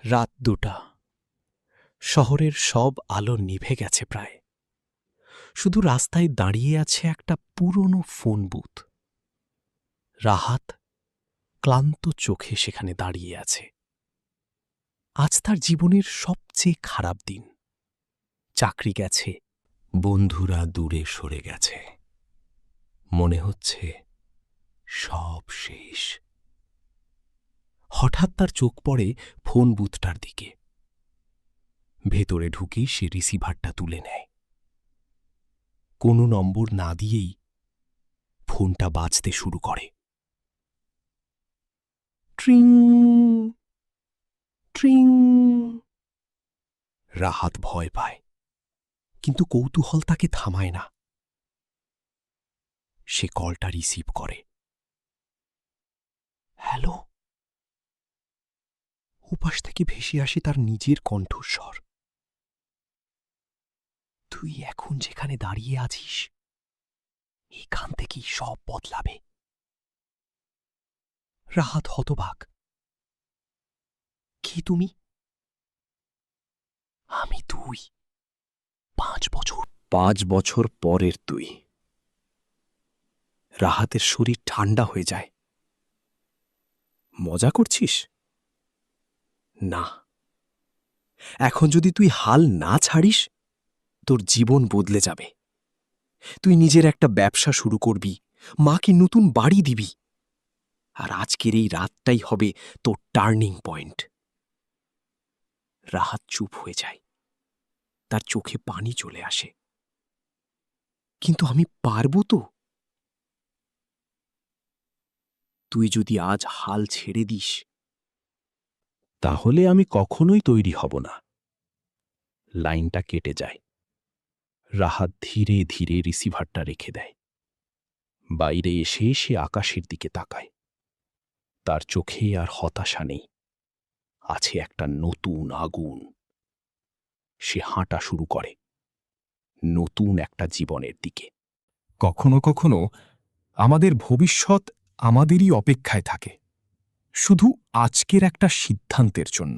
রাত ২টা। শহরের সব আলো নিভে গেছে প্রায়। শুধু রাস্তায় দাঁড়িয়ে আছে একটা পুরনো ফোন বুথ। রাহাত ক্লান্ত চোখে সেখানে দাঁড়িয়ে আছে। আজ তার জীবনের সবচেয়ে খারাপ দিন। চাকরি গেছে, বন্ধুরা দূরে সরে গেছে। মনে হচ্ছে সব শেষ। হঠাৎ তার চোখ পড়ে ফোন বুথটার দিকে। ভেতরে ঢুকেই সে রিসিভারটা তুলে নেয়। কোনো নম্বর না দিয়েই ফোনটা বাজতে শুরু করে। ট্রিং ট্রিং। রাহাত ভয় পায়, কিন্তু কৌতূহল তাকে থামায় না। সে কলটা রিসিভ করে। হ্যালো। ওপাশ থেকে ভেসে আসে তার নিজের কণ্ঠস্বর। তুই এখন যেখানে দাঁড়িয়ে আছিস, এখান থেকেই সব বদলাবে। রাহাত হতবাক। কি তুমি? আমি তুই। 5 বছর। 5 বছর পরের তুই। রাহাতের শরীর ঠান্ডা হয়ে যায়। মজা করছিস? না। এখন যদি তুই হাল না ছাড়িস, তোর জীবন বদলে যাবে। তুই নিজের একটা ব্যবসা শুরু করবি, মাকে নতুন বাড়ি দিবি। আর আজকের এই রাতটাই হবে তোর টার্নিং পয়েন্ট। রাহাত চুপ হয়ে যায়। তার চোখে পানি চলে আসে। কিন্তু আমি পারবো তো? তুই যদি আজ হাল ছেড়ে দিস, তাহলে আমি কখনোই তৈরি হব না। লাইনটা কেটে যায়। রাহাত ধীরে ধীরে রিসিভারটা রেখে দেয়। বাইরে এসে সে আকাশের দিকে তাকায়। তার চোখে আর হতাশা নেই, আছে একটা নতুন আগুন। সে হাঁটা শুরু করে নতুন একটা জীবনের দিকে। কখনো কখনো আমাদের ভবিষ্যৎ আমাদেরই অপেক্ষায় থাকে, শুধু আজকের একটা সিদ্ধান্তের জন্য।